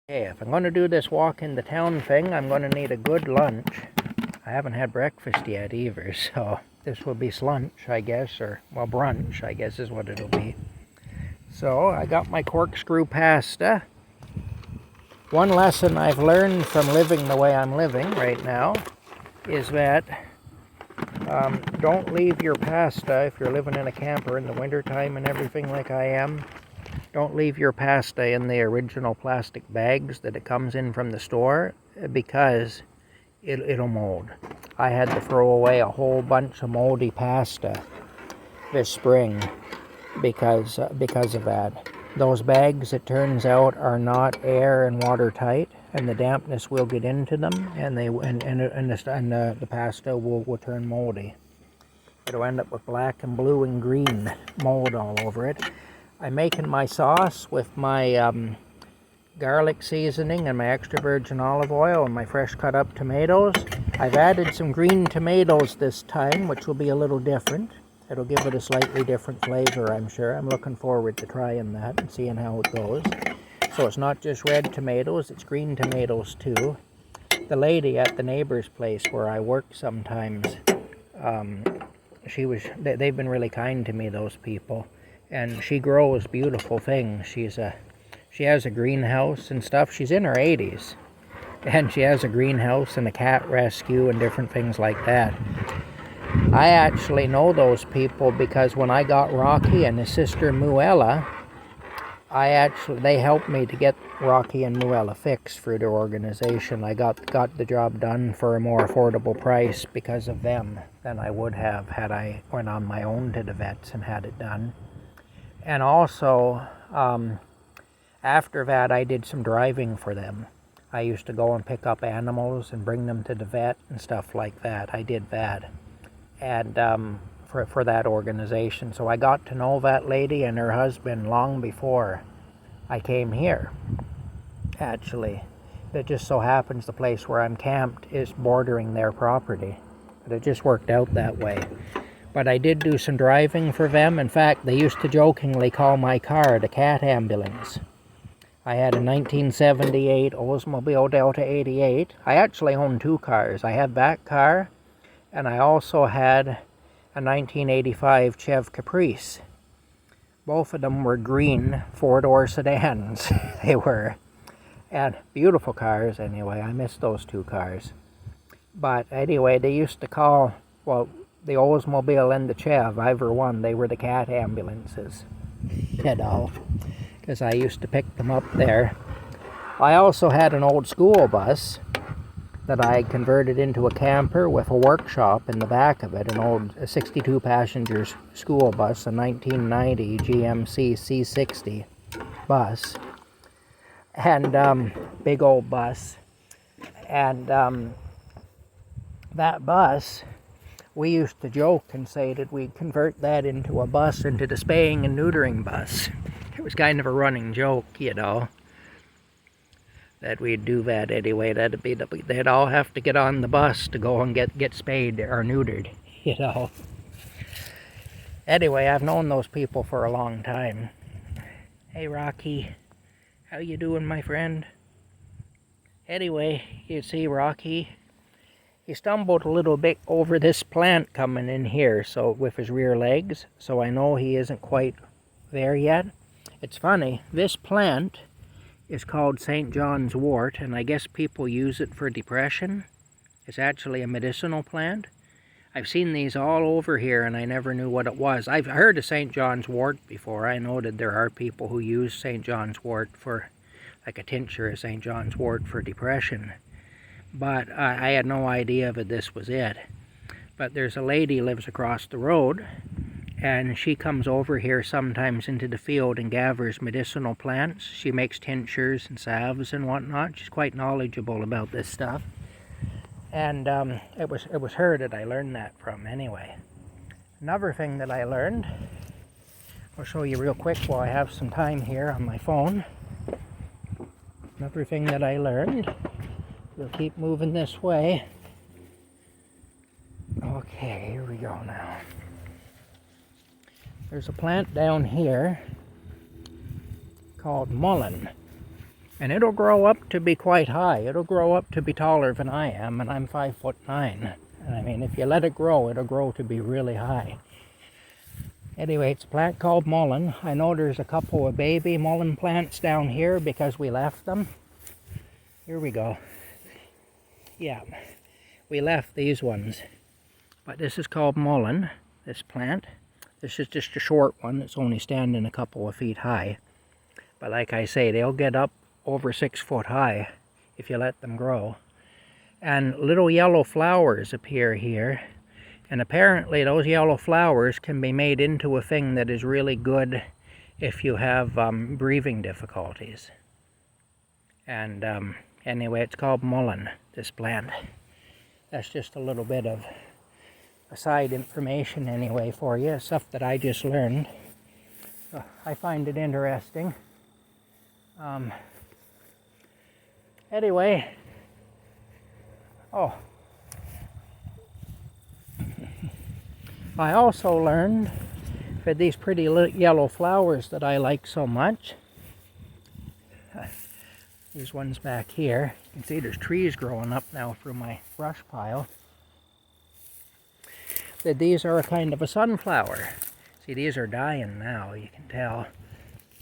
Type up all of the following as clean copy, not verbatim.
Hey, if I'm going to do this walk in the town thing, I'm going to need a good lunch. I haven't had breakfast yet either, so this will be slunch, I guess, or, well, brunch, I guess is what it'll be. So, I got my corkscrew pasta. One lesson I've learned from living the way I'm living right now is that don't leave your pasta, if you're living in a camper in the wintertime and everything like I am, don't leave your pasta in the original plastic bags that it comes in from the store because it'll mold. I had to throw away a whole bunch of moldy pasta this spring because of that. Those bags, it turns out, are not air and watertight, and the dampness will get into them, and the pasta will turn moldy. It'll end up with black and blue and green mold all over it. I'm making my sauce with my garlic seasoning and my extra virgin olive oil and my fresh cut up tomatoes. I've added some green tomatoes this time, which will be a little different. It'll give it a slightly different flavor, I'm sure. I'm looking forward to trying that and seeing how it goes. So it's not just red tomatoes, it's green tomatoes too. The lady at the neighbor's place where I work sometimes, they've been really kind to me, those people. And she grows beautiful things. She has a greenhouse and stuff. She's in her 80s. And she has a greenhouse and a cat rescue and different things like that. I actually know those people because when I got Rocky and his sister Muella, they helped me to get Rocky and Muella fixed through their organization. I got the job done for a more affordable price because of them than I would have had I went on my own to the vets and had it done. And also, after that, I did some driving for them. I used to go and pick up animals and bring them to the vet and stuff like that. I did that, and for that organization. So I got to know that lady and her husband long before I came here, actually. It just so happens the place where I'm camped is bordering their property. But it just worked out that way. But I did do some driving for them. In fact, they used to jokingly call my car the cat ambulance. I had a 1978 Oldsmobile Delta 88. I actually own two cars. I had that car, and I also had a 1985 Chev Caprice. Both of them were green four-door sedans. They were. And beautiful cars anyway. I miss those two cars. But anyway, they used to call, well, the Oldsmobile and the Chev, either one, they were the cat ambulances, you know, because I used to pick them up there. I also had an old school bus that I converted into a camper with a workshop in the back of it, an old 62 passengers school bus, a 1990 GMC C60 bus, and big old bus. And that bus, we used to joke and say that we'd convert that into a bus, into the spaying and neutering bus. It was kind of a running joke, you know, that we'd do that anyway. They'd all have to get on the bus to go and get spayed or neutered, you know. Anyway, I've known those people for a long time. Hey, Rocky, how you doing, my friend? Anyway, you see Rocky, he stumbled a little bit over this plant coming in here, so with his rear legs, so I know he isn't quite there yet. It's funny, this plant is called St. John's wort, and I guess people use it for depression. It's actually a medicinal plant. I've seen these all over here, and I never knew what it was. I've heard of St. John's wort before. I know that there are people who use St. John's wort for, like a tincture of St. John's wort for depression. But I had no idea that this was it. But there's a lady who lives across the road, and she comes over here sometimes into the field and gathers medicinal plants. She makes tinctures and salves and whatnot. She's quite knowledgeable about this stuff. And it was her that I learned that from anyway. Another thing that I learned, I'll show you real quick while I have some time here on my phone. Another thing that I learned, we'll keep moving this way. Okay, here we go now. There's a plant down here called mullein. And it'll grow up to be quite high. It'll grow up to be taller than I am, and I'm 5'9". And I mean, if you let it grow, it'll grow to be really high. Anyway, it's a plant called mullein. I know there's a couple of baby mullein plants down here because we left them. Here we go. Yeah, we left these ones. But this is called mullein, this plant. This is just a short one that's only standing a couple of feet high. But like I say, they'll get up over 6 foot high if you let them grow. And little yellow flowers appear here. And apparently those yellow flowers can be made into a thing that is really good if you have breathing difficulties. And anyway, it's called mullein, this plant. That's just a little bit of aside information anyway for you, stuff that I just learned. So I find it interesting. Anyway, I also learned that these pretty yellow flowers that I like so much, these ones back here, you can see there's trees growing up now through my brush pile, that these are a kind of a sunflower. See, these are dying now, you can tell.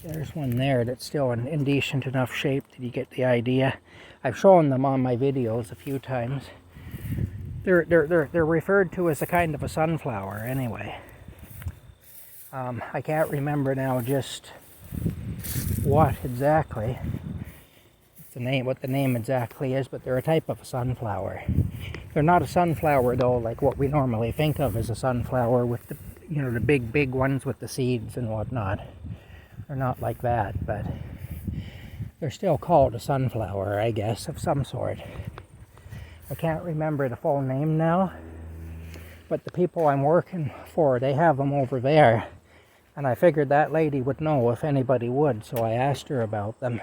There's one there that's still in decent enough shape that you get the idea. I've shown them on my videos a few times. They're referred to as a kind of a sunflower anyway. I can't remember now just what exactly what the name exactly is, but they're a type of a sunflower. They're not a sunflower though, like what we normally think of as a sunflower with the the big ones with the seeds and whatnot. They're not like that, but they're still called a sunflower, I guess, of some sort. I can't remember the full name now, but the people I'm working for, they have them over there, and I figured that lady would know if anybody would, so I asked her about them,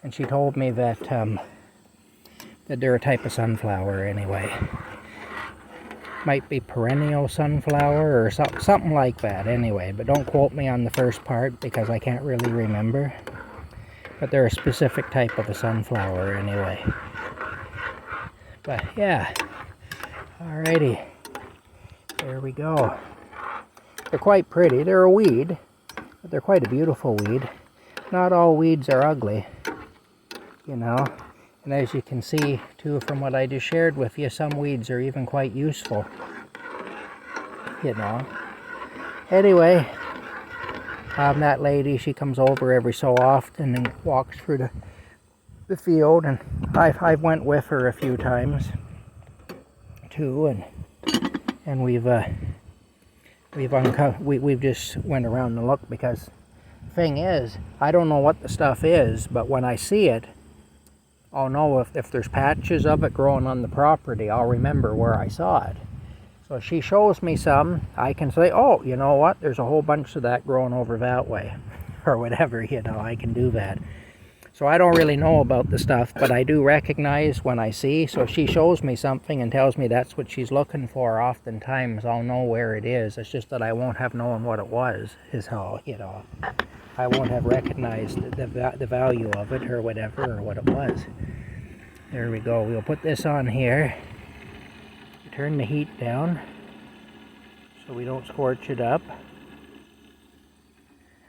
and she told me that that they're a type of sunflower anyway. Might be perennial sunflower or something like that anyway, but don't quote me on the first part because I can't really remember. But they're a specific type of a sunflower anyway. But yeah, alrighty, there we go. They're quite pretty. They're a weed, but they're quite a beautiful weed. Not all weeds are ugly, And as you can see, too, from what I just shared with you, some weeds are even quite useful, Anyway, that lady, she comes over every so often and walks through the field, and I've went with her a few times, too, and we've just went around and looked, because the thing is, I don't know what the stuff is, but when I see it, I'll know if there's patches of it growing on the property, I'll remember where I saw it. So if she shows me some, I can say, oh, you know what, there's a whole bunch of that growing over that way, or whatever, I can do that. So I don't really know about the stuff, but I do recognize when I see. So if she shows me something and tells me that's what she's looking for, oftentimes I'll know where it is. It's just that I won't have known what it was, is how, I won't have recognized the value of it or whatever, or what it was. There we go. We'll put this on here. Turn the heat down so we don't scorch it up.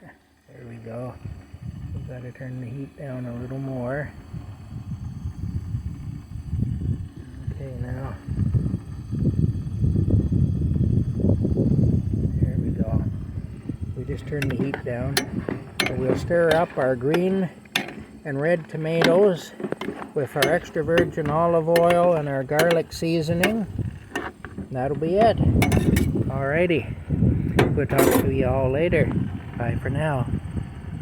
There we go. We've got to turn the heat down a little more. Okay, now. There we go. We just turned the heat down. So we'll stir up our green and red tomatoes with our extra virgin olive oil and our garlic seasoning. That'll be it. Alrighty. We'll talk to you all later. Bye for now.